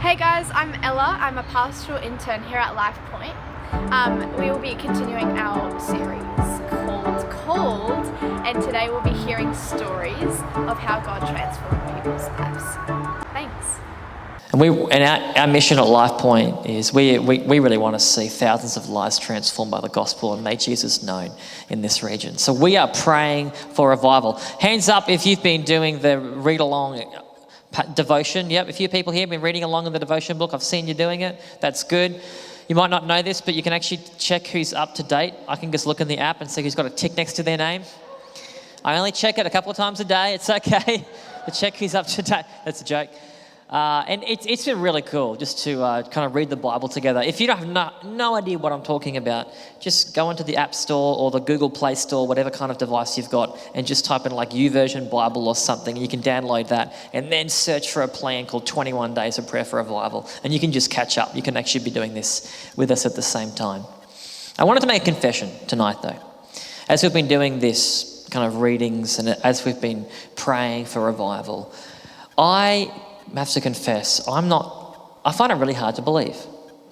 Hey guys, I'm Ella. I'm a pastoral intern here at Lifepoint. We will be continuing our series called, and today we'll be hearing stories of how God transformed people's lives. Thanks. And our mission at Lifepoint is we really want to see thousands of lives transformed by the gospel and make Jesus known in this region. So we are praying for revival. Hands up if you've been doing the read along devotion. Yep, a few people here have been reading along in the devotion book. I've seen you doing it. That's good. You might not know this, but you can actually check who's up to date. I can just look in the app and see who's got a tick next to their name. I only check it a couple of times a day. It's okay to check who's up to date. That's a joke. And it's been really cool just to kind of read the Bible together. If you don't have no idea what I'm talking about, just go into the App Store or the Google Play Store, whatever kind of device you've got, and just type in like YouVersion Bible or something. You can download that and then search for a plan called 21 Days of Prayer for Revival. And you can just catch up. You can actually be doing this with us at the same time. I wanted to make a confession tonight though. As we've been doing this kind of readings and as we've been praying for revival, I have to confess, I find it really hard to believe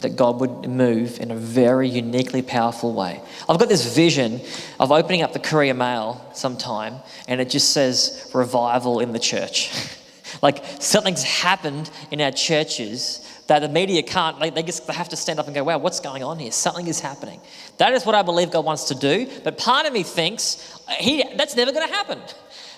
that God would move in a very uniquely powerful way. I've got this vision of opening up the Courier Mail sometime and it just says revival in the church. Like something's happened in our churches that the media can't, they have to stand up and go, wow, what's going on here? Something is happening. That is what I believe God wants to do, but part of me thinks that's never going to happen.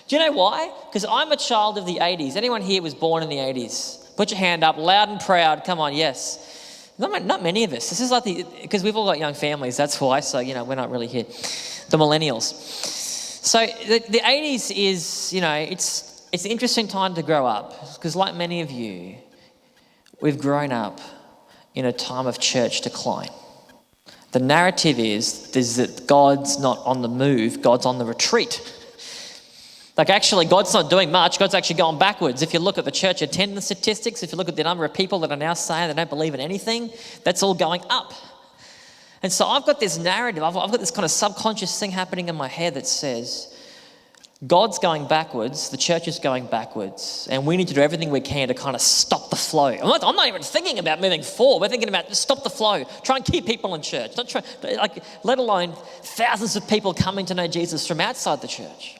Do you know why? Because I'm a child of the 80s. Anyone here was born in the 80s? Put your hand up, loud and proud. Come on, yes. Not many of us. This is like because we've all got young families, that's why. So, we're not really here. The millennials. So the 80s is, it's an interesting time to grow up. Because like many of you, we've grown up in a time of church decline. The narrative is that God's not on the move, God's on the retreat. Like actually, God's not doing much. God's actually going backwards. If you look at the church attendance statistics, if you look at the number of people that are now saying they don't believe in anything, that's all going up. And so I've got this narrative. I've got this kind of subconscious thing happening in my head that says, God's going backwards, the church is going backwards, and we need to do everything we can to kind of stop the flow. I'm not even thinking about moving forward. We're thinking about just stop the flow. Try and keep people in church. Let alone thousands of people coming to know Jesus from outside the church.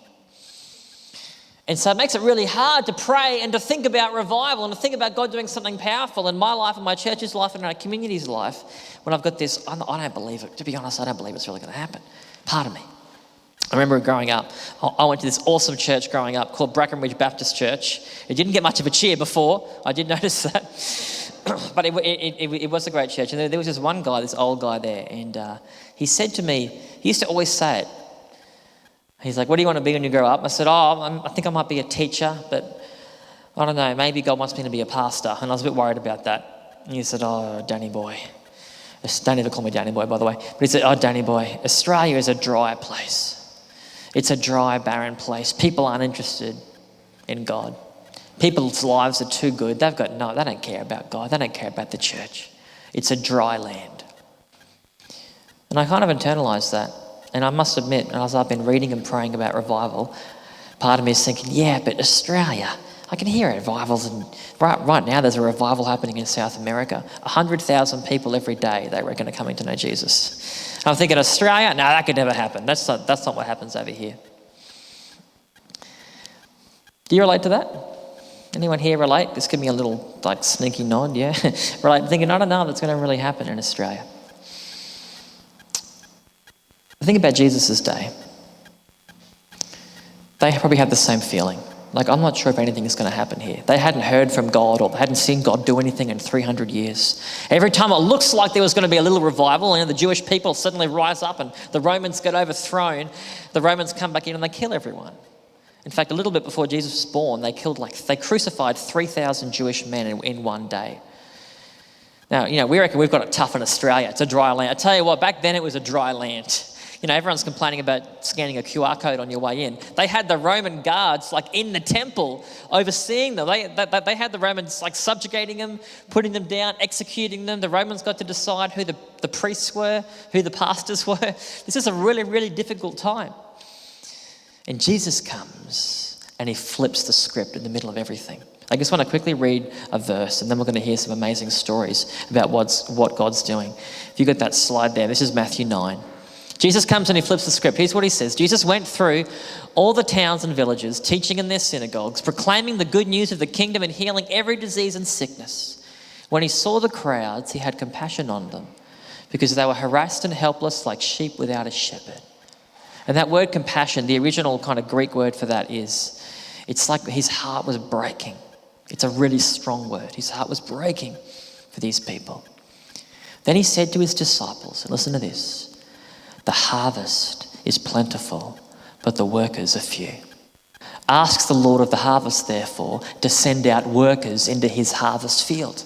And so it makes it really hard to pray and to think about revival and to think about God doing something powerful in my life and my church's life and in our community's life when I've got this, I don't believe it. To be honest, I don't believe it's really going to happen. Part of me. I remember growing up, I went to this awesome church growing up called Brackenridge Baptist Church. It didn't get much of a cheer before. I did notice that. But it was a great church. And there was this one guy, this old guy there, and he said to me, he used to always say it, he's like, what do you want to be when you grow up? I said, I think I might be a teacher, but I don't know, maybe God wants me to be a pastor. And I was a bit worried about that. And he said, Danny boy. Don't ever call me Danny boy, by the way. But he said, Danny boy, Australia is a dry place. It's a dry, barren place. People aren't interested in God. People's lives are too good. They don't care about God. They don't care about the church. It's a dry land. And I kind of internalized that. And I must admit, as I've been reading and praying about revival, part of me is thinking, yeah, but Australia, I can hear revivals. And right now there's a revival happening in South America. 100,000 people every day, they reckon, are coming to know Jesus. And I'm thinking, Australia? No, that could never happen. That's not what happens over here. Do you relate to that? Anyone here relate? Just give me a little sneaky nod, yeah? Relate, thinking, I don't know if that's going to really happen in Australia. Think about Jesus' day. They probably had the same feeling. I'm not sure if anything is going to happen here. They hadn't heard from God or they hadn't seen God do anything in 300 years. Every time it looks like there was going to be a little revival, the Jewish people suddenly rise up and the Romans get overthrown. The Romans come back in and they kill everyone. In fact, a little bit before Jesus was born, they crucified 3,000 Jewish men in one day. Now, we reckon we've got it tough in Australia. It's a dry land. I tell you what, back then it was a dry land. Everyone's complaining about scanning a QR code on your way in. They had the Roman guards in the temple overseeing them. They had the Romans subjugating them, putting them down, executing them. The Romans got to decide who the priests were, who the pastors were. This is a really, really difficult time. And Jesus comes and he flips the script in the middle of everything. I just want to quickly read a verse, and then we're going to hear some amazing stories about what God's doing. If you got that slide there, this is Matthew 9. Jesus comes and he flips the script. Here's what he says. Jesus went through all the towns and villages, teaching in their synagogues, proclaiming the good news of the kingdom and healing every disease and sickness. When he saw the crowds, he had compassion on them because they were harassed and helpless like sheep without a shepherd. And that word compassion, the original kind of Greek word for that it's like his heart was breaking. It's a really strong word. His heart was breaking for these people. Then he said to his disciples, and listen to this, the harvest is plentiful, but the workers are few. Ask the Lord of the harvest, therefore, to send out workers into his harvest field.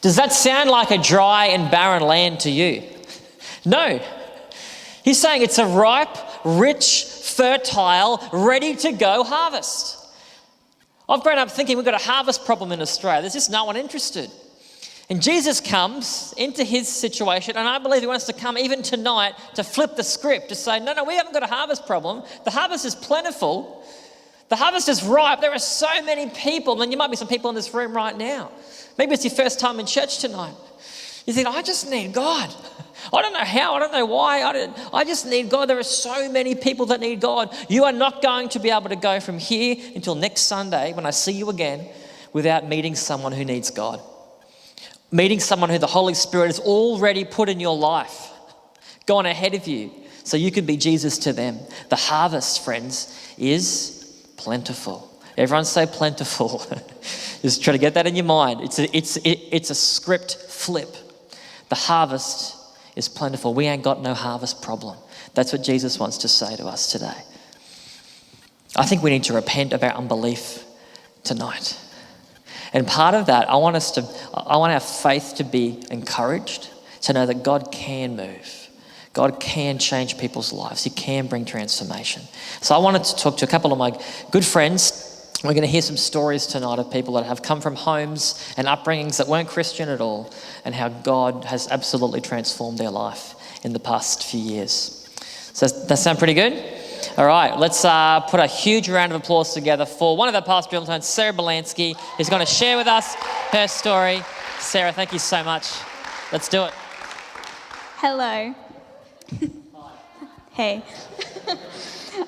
Does that sound like a dry and barren land to you? No. He's saying it's a ripe, rich, fertile, ready to go harvest. I've grown up thinking we've got a harvest problem in Australia. There's just no one interested. And Jesus comes into his situation, and I believe he wants to come even tonight to flip the script, to say, no, we haven't got a harvest problem. The harvest is plentiful. The harvest is ripe. There are so many people, and there might be some people in this room right now. Maybe it's your first time in church tonight. You think, I just need God. I don't know how, I don't know why, I just need God. There are so many people that need God. You are not going to be able to go from here until next Sunday when I see you again without meeting someone who needs God. Meeting someone who the Holy Spirit has already put in your life, gone ahead of you, so you can be Jesus to them. The harvest, friends, is plentiful. Everyone say plentiful. Just try to get that in your mind. It's a script flip. The harvest is plentiful. We ain't got no harvest problem. That's what Jesus wants to say to us today. I think we need to repent of our unbelief tonight. And part of that, I want our faith to be encouraged, to know that God can move. God can change people's lives. He can bring transformation. So I wanted to talk to a couple of my good friends. We're going to hear some stories tonight of people that have come from homes and upbringings that weren't Christian at all, and how God has absolutely transformed their life in the past few years. So does that sound pretty good? All right, let's put a huge round of applause together for one of our pastoral interns, Sarah Belanszky, who's going to share with us her story. Sarah, thank you so much. Let's do it. Hello. Hey.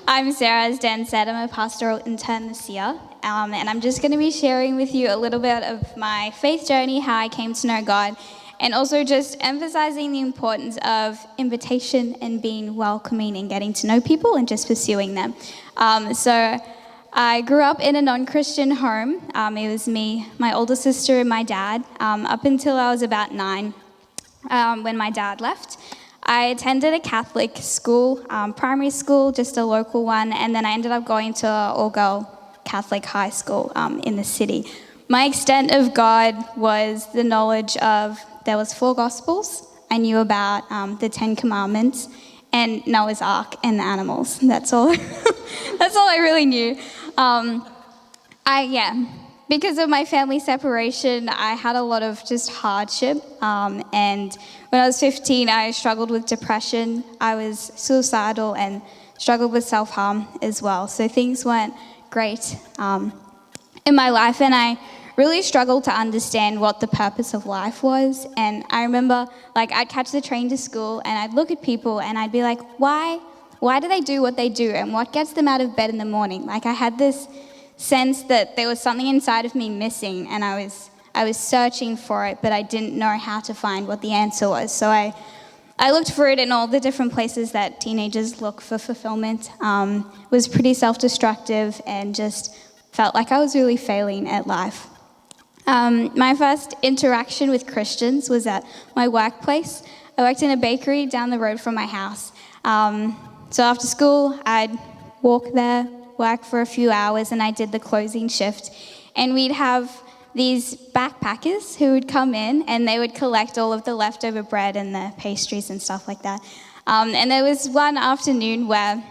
I'm Sarah, as Dan said. I'm a pastoral intern this year, and I'm just going to be sharing with you a little bit of my faith journey, how I came to know God, and also just emphasizing the importance of invitation and being welcoming and getting to know people and just pursuing them. So I grew up in a non-Christian home. It was me, my older sister, and my dad, up until I was about 9, when my dad left. I attended a Catholic school, primary school, just a local one, and then I ended up going to an all-girl Catholic high school in the city. My extent of God was the knowledge of there was 4 Gospels. I knew about the 10 Commandments and Noah's Ark and the animals. That's all. That's all I really knew. Because of my family separation, I had a lot of just hardship. And when I was 15, I struggled with depression. I was suicidal and struggled with self-harm as well. So things weren't great in my life, and I really struggled to understand what the purpose of life was. And I remember, I'd catch the train to school, and I'd look at people, and I'd be like, why do they do what they do, and what gets them out of bed in the morning? I had this sense that there was something inside of me missing, and I was searching for it, but I didn't know how to find what the answer was. So I looked for it in all the different places that teenagers look for fulfillment. Was pretty self-destructive and just felt like I was really failing at life. My first interaction with Christians was at my workplace. I worked in a bakery down the road from my house. So after school, I'd walk there, work for a few hours, and I did the closing shift. And we'd have these backpackers who would come in, and they would collect all of the leftover bread and the pastries and stuff like that. And there was one afternoon where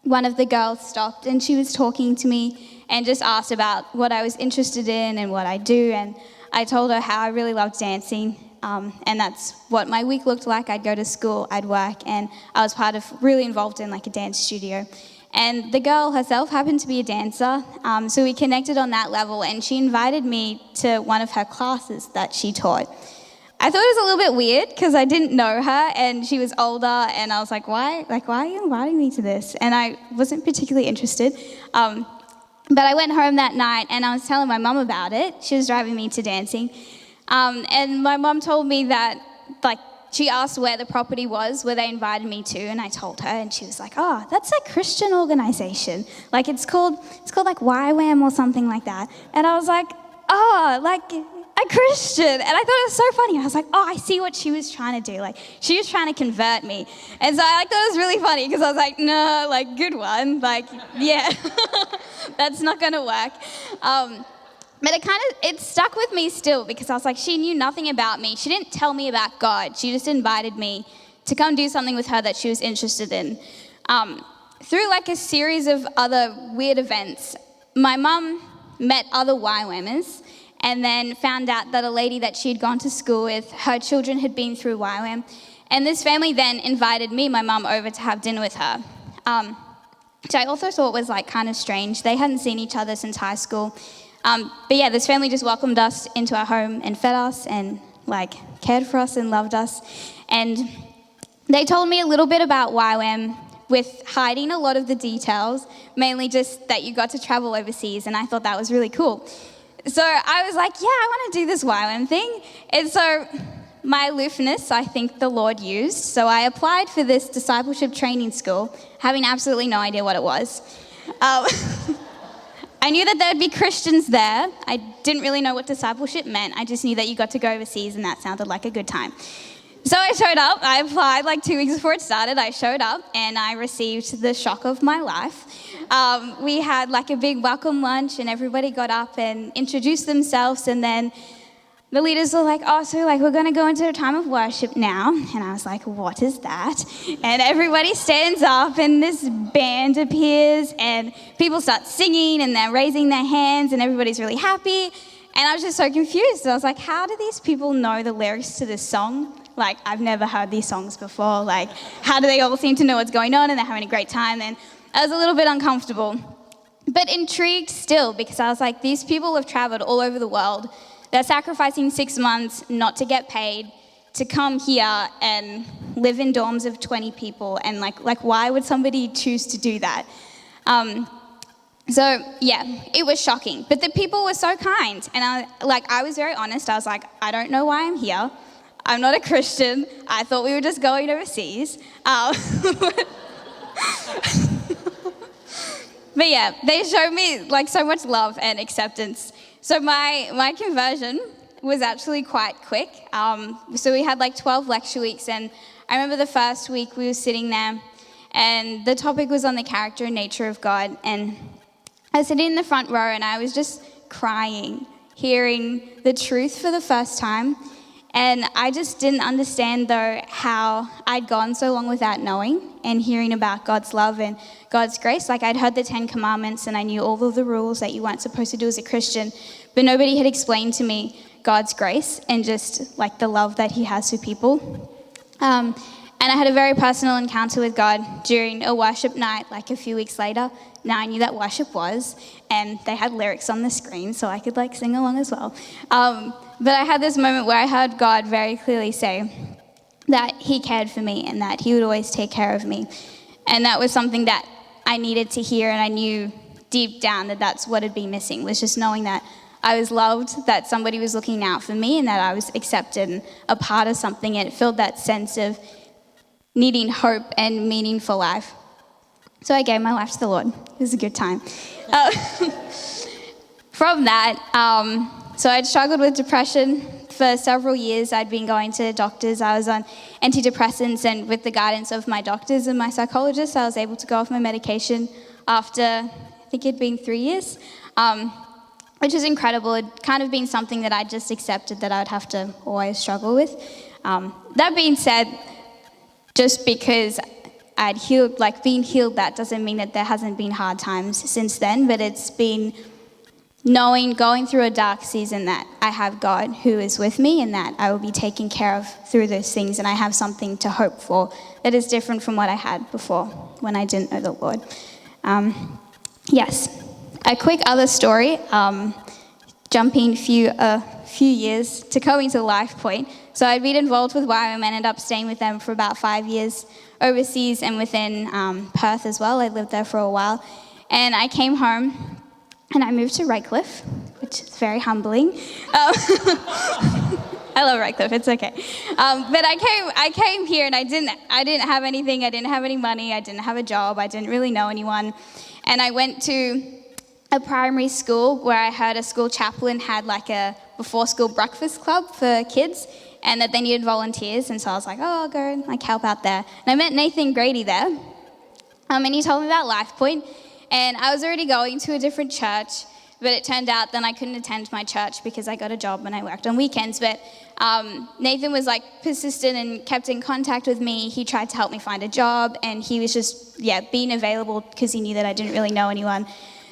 one of the girls stopped, and she was talking to me and just asked about what I was interested in and what I do. And I told her how I really loved dancing, and that's what my week looked like. I'd go to school, I'd work, and I was really involved in a dance studio. And the girl herself happened to be a dancer, so we connected on that level, and she invited me to one of her classes that she taught. I thought it was a little bit weird because I didn't know her, and she was older, and I was like, why are you inviting me to this? And I wasn't particularly interested. But I went home that night, and I was telling my mum about it. She was driving me to dancing. And my mum told me that, she asked where the property was, where they invited me to, and I told her, and she was like, oh, that's a Christian organization. It's called YWAM or something like that. And I was like, oh, a Christian. And I thought it was so funny. I was like, oh, I see what she was trying to do. She was trying to convert me. And so I thought it was really funny because I was like, no, good one. Yeah, that's not going to work. But it stuck with me still because I was like, she knew nothing about me. She didn't tell me about God. She just invited me to come do something with her that she was interested in. Through a series of other weird events, my mum met other YWAMers and then found out that a lady that she'd gone to school with, her children had been through YWAM. And this family then invited me, my mum, over to have dinner with her. Which I also thought was kind of strange. They hadn't seen each other since high school. But yeah, this family just welcomed us into our home and fed us and cared for us and loved us. And they told me a little bit about YWAM with hiding a lot of the details, mainly just that you got to travel overseas, and I thought that was really cool. So I was like, yeah, I want to do this YWAM thing. And so my aloofness, I think the Lord used. So I applied for this discipleship training school, having absolutely no idea what it was. I knew that there'd be Christians there. I didn't really know what discipleship meant. I just knew that you got to go overseas, and that sounded like a good time. So I showed up. I applied 2 weeks before it started. I showed up, and I received the shock of my life. We had a big welcome lunch, and everybody got up and introduced themselves, and then the leaders were like, oh, so we're going to go into a time of worship now. And I was like, what is that? And everybody stands up and this band appears and people start singing and they're raising their hands and everybody's really happy. And I was just so confused. I was like, how do these people know the lyrics to this song? I've never heard these songs before. How do they all seem to know what's going on and they're having a great time? And I was a little bit uncomfortable, but intrigued still because I was like, these people have traveled all over the world. They're sacrificing 6 months not to get paid, to come here and live in dorms of 20 people. And why would somebody choose to do that? So yeah, it was shocking. But the people were so kind. And I was very honest. I was like, I don't know why I'm here. I'm not a Christian. I thought we were just going overseas. But yeah, they showed me so much love and acceptance. So my conversion was actually quite quick. So we had 12 lecture weeks, and I remember the first week we were sitting there, and the topic was on the character and nature of God. And I was sitting in the front row, and I was just crying, hearing the truth for the first time. And I just didn't understand, though, how I'd gone so long without knowing and hearing about God's love and God's grace. I'd heard the 10 Commandments and I knew all of the rules that you weren't supposed to do as a Christian, but nobody had explained to me God's grace and just the love that he has for people. And I had a very personal encounter with God during a worship night, a few weeks later. Now I knew that worship was, and they had lyrics on the screen, so I could sing along as well. But I had this moment where I heard God very clearly say that he cared for me and that he would always take care of me. And that was something that I needed to hear, and I knew deep down that that's what had been missing, was just knowing that I was loved, that somebody was looking out for me, and that I was accepted and a part of something, and it filled that sense of needing hope and meaning for life. So I gave my life to the Lord. It was a good time. From that, so I'd struggled with depression for several years. I'd been going to doctors. I was on antidepressants, and with the guidance of my doctors and my psychologist, I was able to go off my medication after, I think it'd been 3 years, which was incredible. It'd kind of been something that I just accepted that I'd have to always struggle with. That being said, just because I'd healed, been healed, that doesn't mean that there hasn't been hard times since then, but it's been going through a dark season, that I have God who is with me and that I will be taken care of through those things, and I have something to hope for that is different from what I had before when I didn't know the Lord. Yes, a quick other story, jumping a few years to coming to Lifepoint. So I'd been involved with YWAM and ended up staying with them for about 5 years overseas and within Perth as well. I lived there for a while. And I came home and I moved to Redcliffe, which is very humbling. I love Redcliffe, it's okay. But I came here and I didn't have anything, I didn't have any money, I didn't have a job, I didn't really know anyone. And I went to a primary school where I heard a school chaplain had like a before school breakfast club for kids and that they needed volunteers. And so I was like, oh, I'll go and like help out there. And I met Nathan Grady there. And he told me about Lifepoint. And I was already going to a different church, but it turned out then I couldn't attend my church because I got a job and I worked on weekends. But Nathan was like persistent and kept in contact with me. He tried to help me find a job and he was just, being available because he knew that I didn't really know anyone.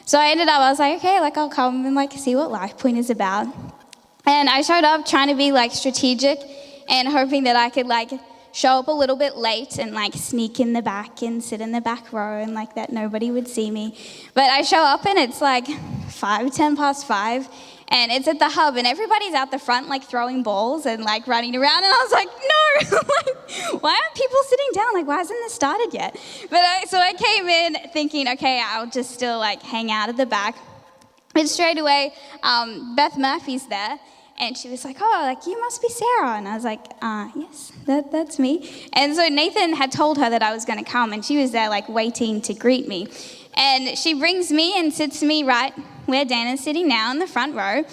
So I was like, okay, like I'll come and like see what Lifepoint is about. And I showed up trying to be like strategic and hoping that I could like show up a little bit late and like sneak in the back and sit in the back row and like that nobody would see me. But I show up and it's like 10 past 5 and it's at the hub and everybody's out the front like throwing balls and like running around and I was like, no, like, why aren't people sitting down? Like, why hasn't this started yet? But so I came in thinking, okay, I'll just still like hang out at the back. But straight away, Beth Murphy's there. And she was like, oh, like, you must be Sarah. And I was like, yes, that's me. And so Nathan had told her that I was going to come, and she was there, like, waiting to greet me. And she brings me and sits me right where Dana's sitting now in the front row. And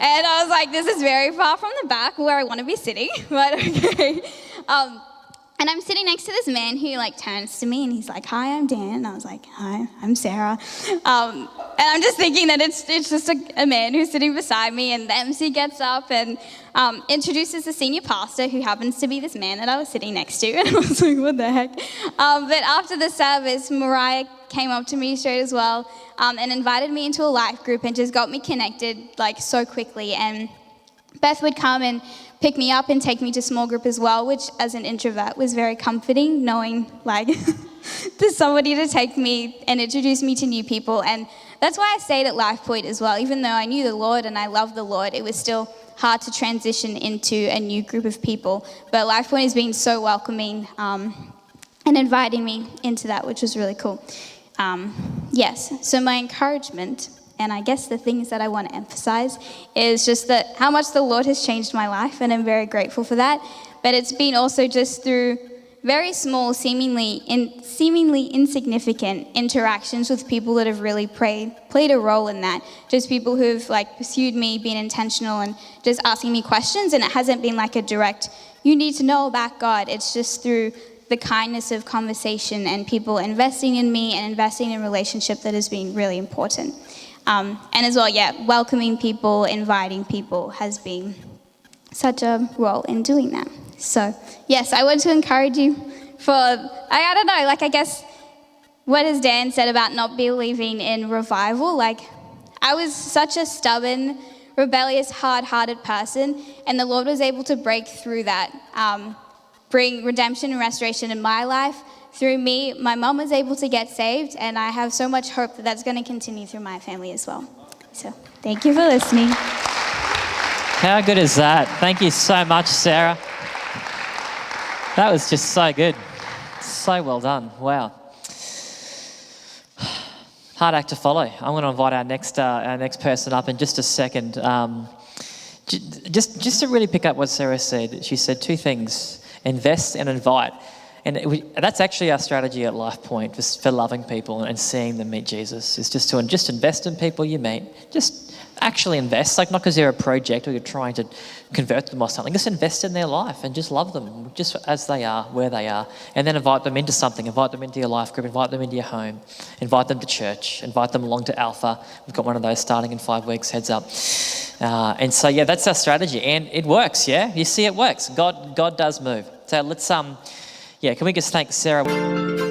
I was like, this is very far from the back where I want to be sitting, but okay. And I'm sitting next to this man who, like, turns to me, and he's like, hi, I'm Dan. And I was like, hi, I'm Sarah. And I'm just thinking that it's just a man who's sitting beside me, and the MC gets up and introduces the senior pastor, who happens to be this man that I was sitting next to. And I was like, what the heck? But after the service, Mariah came up to me straight as well and invited me into a life group and just got me connected, like, so quickly. And Beth would come and pick me up and take me to small group as well, which as an introvert was very comforting, knowing like there's somebody to take me and introduce me to new people. And that's why I stayed at Lifepoint as well. Even though I knew the Lord and I loved the Lord, it was still hard to transition into a new group of people. But Lifepoint has been so welcoming and inviting me into that, which was really cool. Yes, so my encouragement, and I guess the things that I want to emphasize is just that how much the Lord has changed my life, and I'm very grateful for that. But it's been also just through very small, seemingly insignificant interactions with people that have really played a role in that. Just people who've like pursued me, been intentional, and just asking me questions. And it hasn't been like a direct, you need to know about God. It's just through the kindness of conversation and people investing in me and investing in relationship that has been really important. And as well, welcoming people, inviting people has been such a role in doing that. So, yes, I want to encourage you for, I don't know, like I guess what has Dan said about not believing in revival, like I was such a stubborn, rebellious, hard-hearted person, and the Lord was able to break through that, bring redemption and restoration in my life. Through me, my mom was able to get saved, and I have so much hope that that's going to continue through my family as well. So, thank you for listening. How good is that? Thank you so much, Sarah. That was just so good. So well done. Wow. Hard act to follow. I'm going to invite our next person up in just a second. Just to really pick up what Sarah said, she said two things: invest and invite. And that's actually our strategy at Lifepoint, just for loving people and seeing them meet Jesus, is just to invest in people you meet. Just actually invest, like not because they're a project or you're trying to convert them or something. Just invest in their life and just love them just as they are, where they are. And then invite them into something, invite them into your life group, invite them into your home, invite them to church, invite them along to Alpha. We've got one of those starting in 5 weeks, heads up. And so, that's our strategy. And it works, yeah? You see it works. God does move. So let's... can we just thank Sarah?